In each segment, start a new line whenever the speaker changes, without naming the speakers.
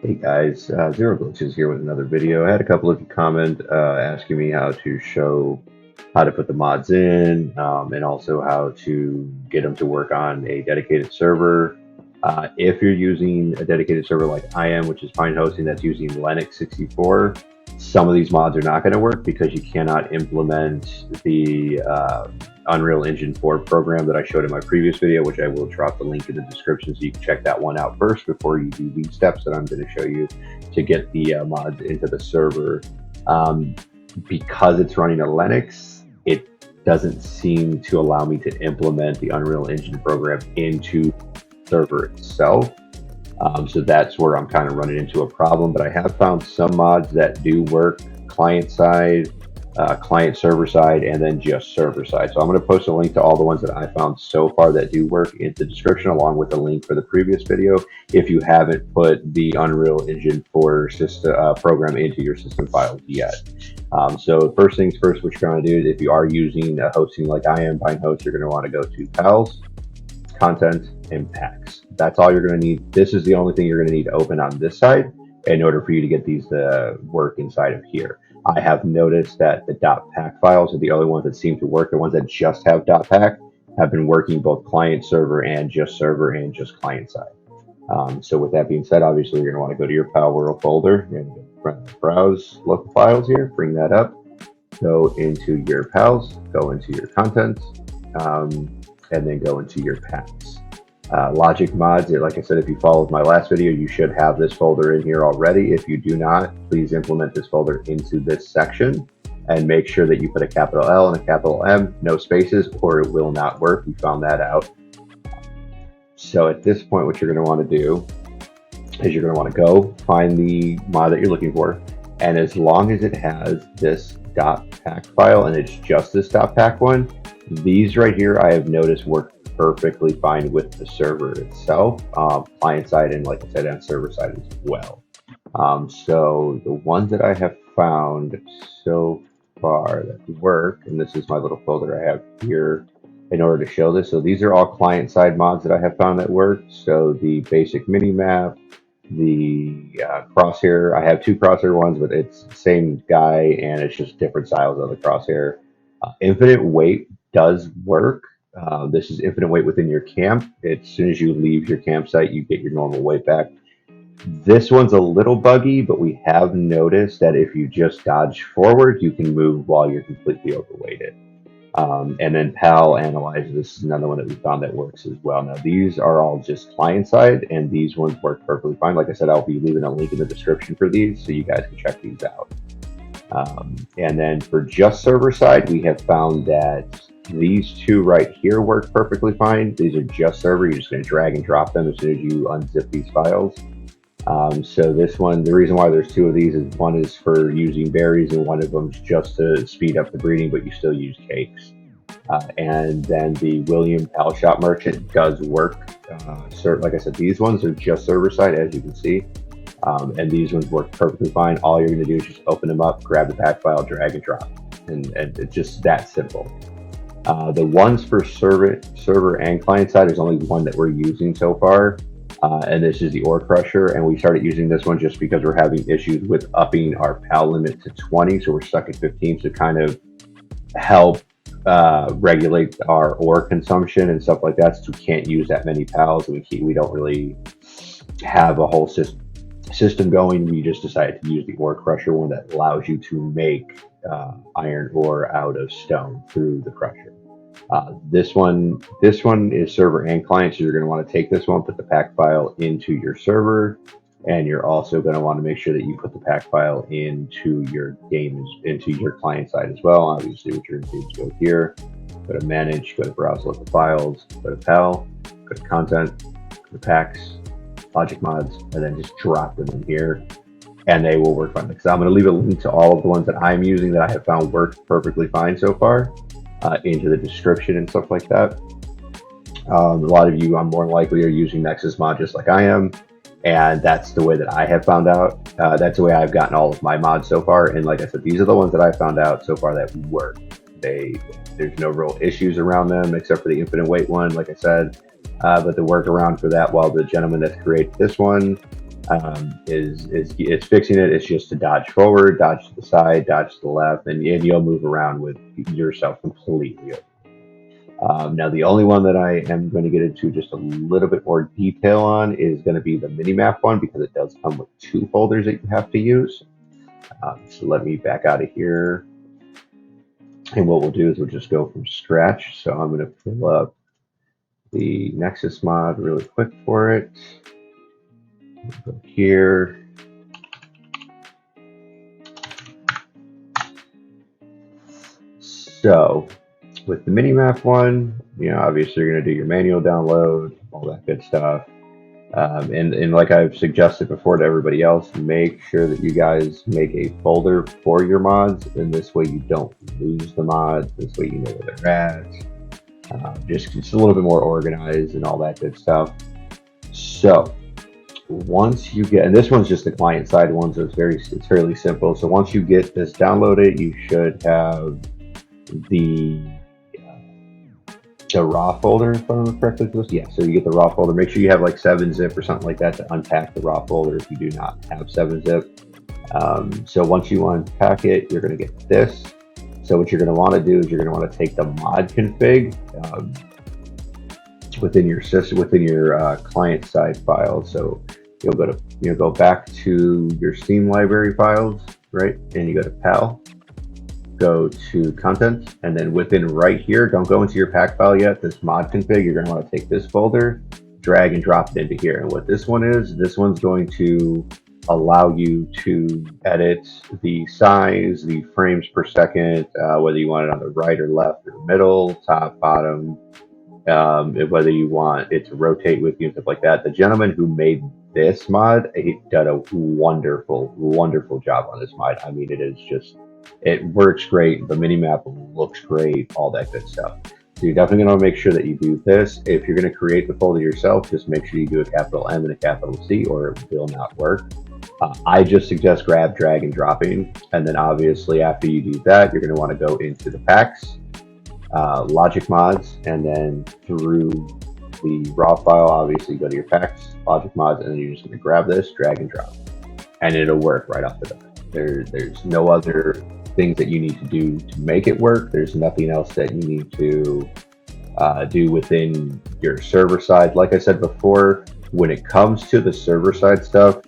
Hey guys, Zero Glitches here with another video. I had a couple of you comment asking me how to show how to put the mods in and also how to get them to work on a dedicated server. If you're using a dedicated server like I am, which is Pine Hosting, that's using Linux 64, some of these mods are not going to work because you cannot implement the Unreal Engine 4 program that I showed in my previous video, which I will drop the link in the description so you can check that one out first before you do these steps that I'm going to show you to get the mods into the server. Because it's running a Linux, it doesn't seem to allow me to implement the Unreal Engine program into the server itself. So that's where I'm kind of running into a problem, but I have found some mods that do work client side, client server side, and then just server side. So I'm going to post a link to all the ones that I found so far that do work in the description, along with the link for the previous video if you haven't put the Unreal Engine 4 system, program into your system files yet. So first things first, what you're going to do is if you are using a hosting like I am, Pinehost, you're going to want to go to Pals, Content, and Packs. That's all you're going to need. This is the only thing you're going to need to open on this side in order for you to get these to work inside of here. I have noticed that the .pack files are the only ones that seem to work. The ones that just have .pack have been working both client server and just client side. So with that being said, obviously you're going to want to go to your Palworld folder and browse local files here, bring that up, go into your pals, go into your contents, and then go into your packs. Logic mods, like I said, if you followed my last video, you should have this folder in here already. If you do not, please implement this folder into this section and make sure that you put a capital L and a capital M, no spaces, or it will not work. We found that out. So at this point, what you're going to want to do is you're going to want to go find the mod that you're looking for. And as long as it has this .pack file and it's just this .pack one, these right here I have noticed work perfectly fine with the server itself, client side, and like I said, on server side as well. So the ones that I have found so far that work, and this is my little folder I have here in order to show this. So these are all client side mods that I have found that work. So the basic MiniMap, the crosshair, I have two crosshair ones, but it's the same guy and it's just different styles of the crosshair. Infinite weight does work. This is infinite weight within your camp. As soon as you leave your campsite, you get your normal weight back. This one's a little buggy, but we have noticed that if you just dodge forward, you can move while you're completely overweighted. And then PAL Analyzer, this is another one that we found that works as well. Now, these are all just client side, and these ones work perfectly fine. Like I said, I'll be leaving a link in the description for these, so you guys can check these out. And then for just server side, we have found that these two right here work perfectly fine. These are just server. You're just going to drag and drop them as soon as you unzip these files. So this one, the reason why there's two of these is one is for using berries and one of them is just to speed up the breeding, but you still use cakes. And then the William Pal Shop Merchant does work. Like I said, these ones are just server side, as you can see. And these ones work perfectly fine. All you're going to do is just open them up, grab the pack file, drag and drop. And it's just that simple. The ones for server and client side, there's only one that we're using so far. And this is the ore crusher, and we started using this one just because we're having issues with upping our PAL limit to 20, so we're stuck at 15 to kind of help regulate our ore consumption and stuff like that, so we can't use that many PALs, and we don't really have a whole system going. We just decided to use the ore crusher one that allows you to make iron ore out of stone through the crusher. This one is server and client, so you're going to want to take this one, put the pack file into your server, and you're also going to want to make sure that you put the pack file into your into your client side as well. Obviously, what you're going to do is go here, go to manage, go to browse local files, go to PAL, go to content, go to packs, logic mods, and then just drop them in here, and they will work fine. So I'm going to leave a link to all of the ones that I'm using that I have found work perfectly fine so far. Into the description and stuff like that. A lot of you, I'm more likely, are using Nexus mod just like I am, and that's the way that I have found out. That's the way I've gotten all of my mods so far, and like I said, these are the ones that I found out so far that work. There's no real issues around them except for the infinite weight one, like I said, but the workaround for that, while the gentleman that created this one is it's fixing it. It's just to dodge forward, dodge to the side, dodge to the left, and you'll move around with yourself completely. Now, the only one that I am going to get into just a little bit more detail on is going to be the MiniMap one, because it does come with 2 folders that you have to use. So let me back out of here. And what we'll do is we'll just go from scratch. So I'm going to pull up the Nexus mod really quick for it. We'll go here. So with the MiniMap one, obviously you're going to do your manual download, all that good stuff. And like I've suggested before to everybody else, make sure that you guys make a folder for your mods, and this way you don't lose the mods. This way you know where they're at. Just a little bit more organized and all that good stuff. So once you get, and this one's just the client side one, so it's fairly simple. So once you get this downloaded, you should have the raw folder, if I remember correctly. Yeah, so you get the raw folder. Make sure you have like 7-zip or something like that to unpack the raw folder if you do not have 7-zip. So once you unpack it, you're going to get this. So what you're going to want to do is you're going to want to take the mod config within your system, within your client side files. So you'll go back to your Steam library files, right? And you go to PAL. Go to content, and then within right here, don't go into your pack file yet, this mod config, you're going to want to take this folder, drag and drop it into here. And what this one is, this one's going to allow you to edit the size, the frames per second, whether you want it on the right or left or middle, top, bottom, whether you want it to rotate with you and stuff like that. The gentleman who made this mod, he did a wonderful, wonderful job on this mod. I mean, it works great. The MiniMap looks great, all that good stuff. So you're definitely going to make sure that you do this. If you're going to create the folder yourself, just make sure you do a capital M and a capital C, or it will not work. I just suggest grab, drag, and dropping. And then obviously after you do that, you're going to want to go into the packs, logic mods, and then through the raw file, obviously go to your packs, logic mods, and then you're just going to grab this, drag, and drop. And it'll work right off the bat. There's no other things that you need to do to make it work. There's nothing else that you need to do within your server side. Like I said before, when it comes to the server side stuff,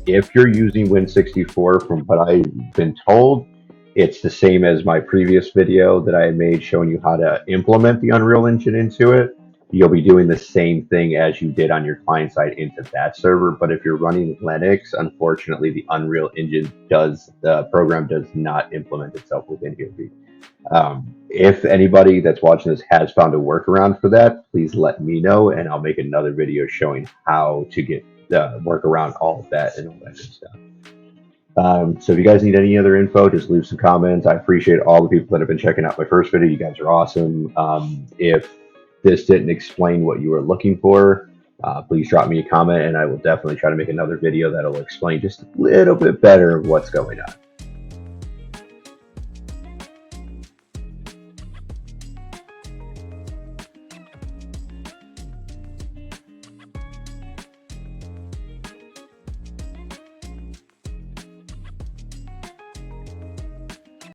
if you're using Win64, from what I've been told, it's the same as my previous video that I made showing you how to implement the Unreal Engine into it. You'll be doing the same thing as you did on your client side into that server. But if you're running Linux, unfortunately, the Unreal Engine the program does not implement itself within here. If anybody that's watching this has found a workaround for that, please let me know, and I'll make another video showing how to get work around all of that and all that good stuff. So if you guys need any other info, just leave some comments. I appreciate all the people that have been checking out my first video. You guys are awesome. If this didn't explain what you were looking for, please drop me a comment, and I will definitely try to make another video that'll explain just a little bit better of what's going on.